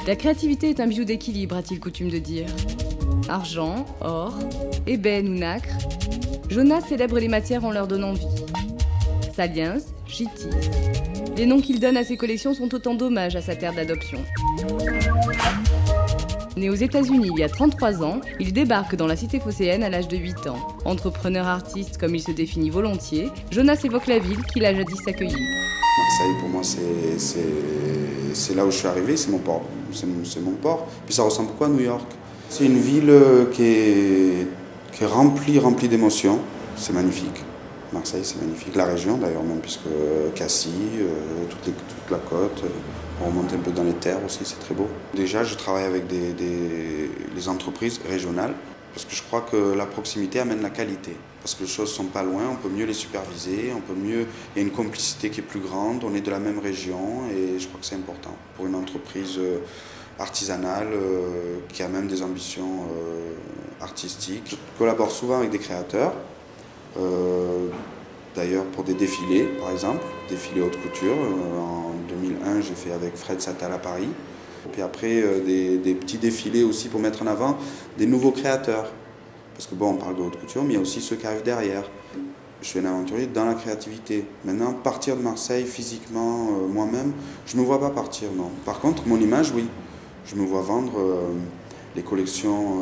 La créativité est un bijou d'équilibre, a-t-il coutume de dire. Argent, or, ébène ou nacre, Jonas célèbre les matières en leur donnant vie. Saliens, Chittis. Les noms qu'il donne à ses collections sont autant d'hommages à sa terre d'adoption. Né aux États-Unis il y a 33 ans, il débarque dans la cité phocéenne à l'âge de 8 ans. Entrepreneur artiste comme il se définit volontiers, Jonas évoque la ville qu'il a jadis accueillie. Marseille, pour moi, c'est là où je suis arrivé, c'est mon port. C'est mon port. Puis ça ressemble beaucoup à New York. C'est une ville qui est remplie d'émotions. C'est magnifique. Marseille, c'est magnifique. La région, d'ailleurs, même, puisque Cassis, toute la côte, on remonte un peu dans les terres aussi, c'est très beau. Déjà, je travaille avec les entreprises régionales, parce que je crois que la proximité amène la qualité. Parce que les choses ne sont pas loin, on peut mieux les superviser, il y a une complicité qui est plus grande, on est de la même région, et je crois que c'est important pour une entreprise artisanale qui a même des ambitions artistiques. Je collabore souvent avec des créateurs. D'ailleurs pour des défilés par exemple, défilés haute couture. En 2001 j'ai fait avec Fred Sattal à Paris. Puis après des petits défilés aussi pour mettre en avant des nouveaux créateurs. Parce que bon, on parle de haute couture mais il y a aussi ceux qui arrivent derrière. Je suis un aventurier dans la créativité. Maintenant partir de Marseille physiquement moi-même, je ne me vois pas partir, non. Par contre mon image, oui. Je me vois vendre les collections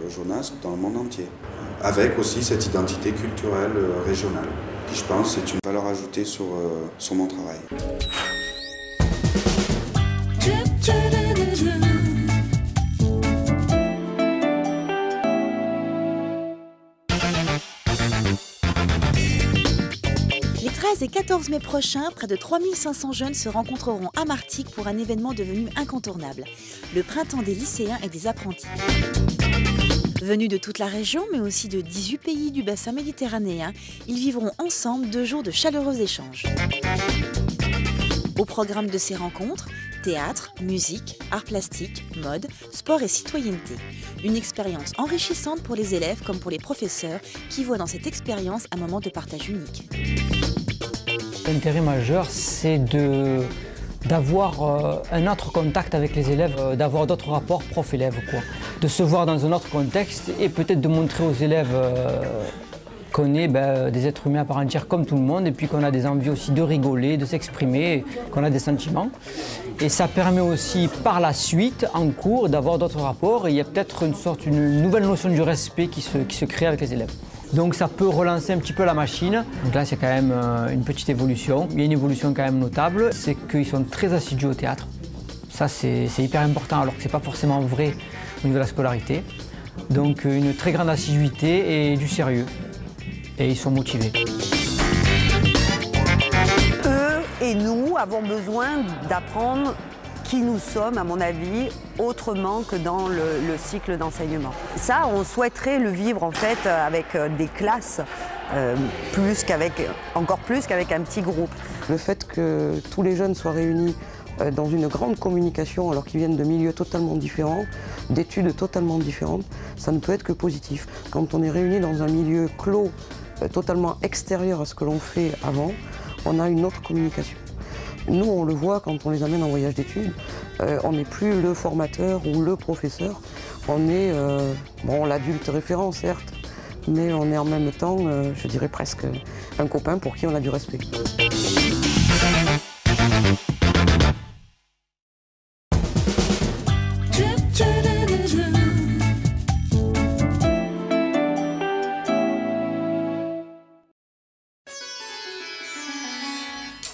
Jonas dans le monde entier. Avec aussi cette identité culturelle régionale, qui je pense est une valeur ajoutée sur mon travail. Les 13 et 14 mai prochains, près de 3500 jeunes se rencontreront à Martigues pour un événement devenu incontournable, le Printemps des lycéens et des apprentis. Venus de toute la région, mais aussi de 18 pays du bassin méditerranéen, ils vivront ensemble 2 jours de chaleureux échanges. Au programme de ces rencontres, théâtre, musique, arts plastiques, mode, sport et citoyenneté. Une expérience enrichissante pour les élèves comme pour les professeurs qui voient dans cette expérience un moment de partage unique. L'intérêt majeur, c'est d'avoir un autre contact avec les élèves, d'avoir d'autres rapports prof-élève, de se voir dans un autre contexte et peut-être de montrer aux élèves qu'on est des êtres humains à part entière comme tout le monde et puis qu'on a des envies aussi de rigoler, de s'exprimer, qu'on a des sentiments. Et ça permet aussi par la suite, en cours, d'avoir d'autres rapports et il y a peut-être une nouvelle notion du respect qui se crée avec les élèves. Donc ça peut relancer un petit peu la machine. Donc là c'est quand même une petite évolution. Il y a une évolution quand même notable, c'est qu'ils sont très assidus au théâtre. Ça c'est hyper important alors que c'est pas forcément vrai au niveau de la scolarité. Donc une très grande assiduité et du sérieux. Et ils sont motivés. Eux et nous avons besoin d'apprendre qui nous sommes, à mon avis, autrement que dans le cycle d'enseignement. Ça, on souhaiterait le vivre en fait avec des classes, encore plus qu'avec un petit groupe. Le fait que tous les jeunes soient réunis dans une grande communication alors qu'ils viennent de milieux totalement différents, d'études totalement différentes, ça ne peut être que positif. Quand on est réunis dans un milieu clos, totalement extérieur à ce que l'on fait avant, on a une autre communication. Nous, on le voit quand on les amène en voyage d'études, on n'est plus le formateur ou le professeur, on est l'adulte référent certes, mais on est en même temps, je dirais presque un copain pour qui on a du respect.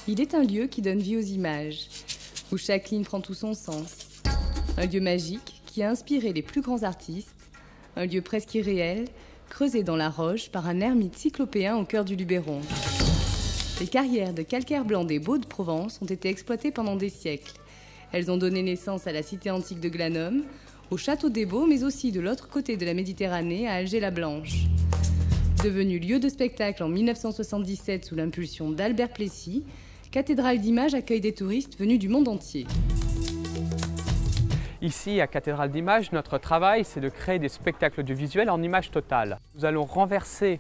Il est un lieu qui donne vie aux images, où chaque ligne prend tout son sens. Un lieu magique qui a inspiré les plus grands artistes, un lieu presque irréel, creusé dans la roche par un ermite cyclopéen au cœur du Luberon. Les carrières de calcaire blanc des Baux-de-Provence ont été exploitées pendant des siècles. Elles ont donné naissance à la cité antique de Glanum, au château des Baux, mais aussi de l'autre côté de la Méditerranée, à Alger-la-Blanche. Devenu lieu de spectacle en 1977 sous l'impulsion d'Albert Plessis, Cathédrale d'Images accueille des touristes venus du monde entier. Ici, à Cathédrale d'Images, notre travail, c'est de créer des spectacles audiovisuels en images totales. Nous allons renverser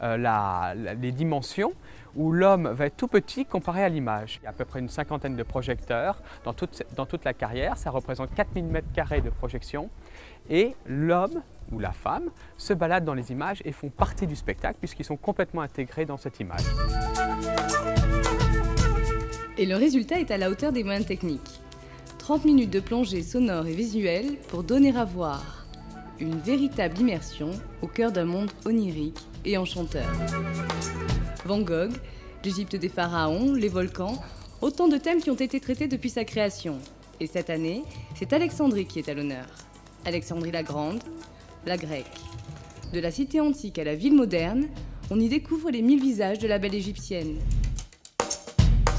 les dimensions, où l'homme va être tout petit comparé à l'image. Il y a à peu près une cinquantaine de projecteurs dans toute la carrière, ça représente 4000 m² de projection, et l'homme ou la femme se baladent dans les images et font partie du spectacle puisqu'ils sont complètement intégrés dans cette image. Et le résultat est à la hauteur des moyens techniques. 30 minutes de plongée sonore et visuelle pour donner à voir une véritable immersion au cœur d'un monde onirique et enchanteur. Van Gogh, l'Égypte des pharaons, les volcans, autant de thèmes qui ont été traités depuis sa création. Et cette année, c'est Alexandrie qui est à l'honneur. Alexandrie la Grande, la grecque. De la cité antique à la ville moderne, on y découvre les 1000 visages de la belle égyptienne.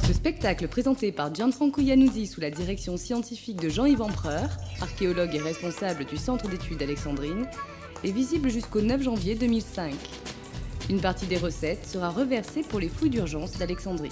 Ce spectacle présenté par Gianfranco Iannuzzi sous la direction scientifique de Jean-Yves Empereur, archéologue et responsable du Centre d'études Alexandrine, est visible jusqu'au 9 janvier 2005. Une partie des recettes sera reversée pour les fouilles d'urgence d'Alexandrie.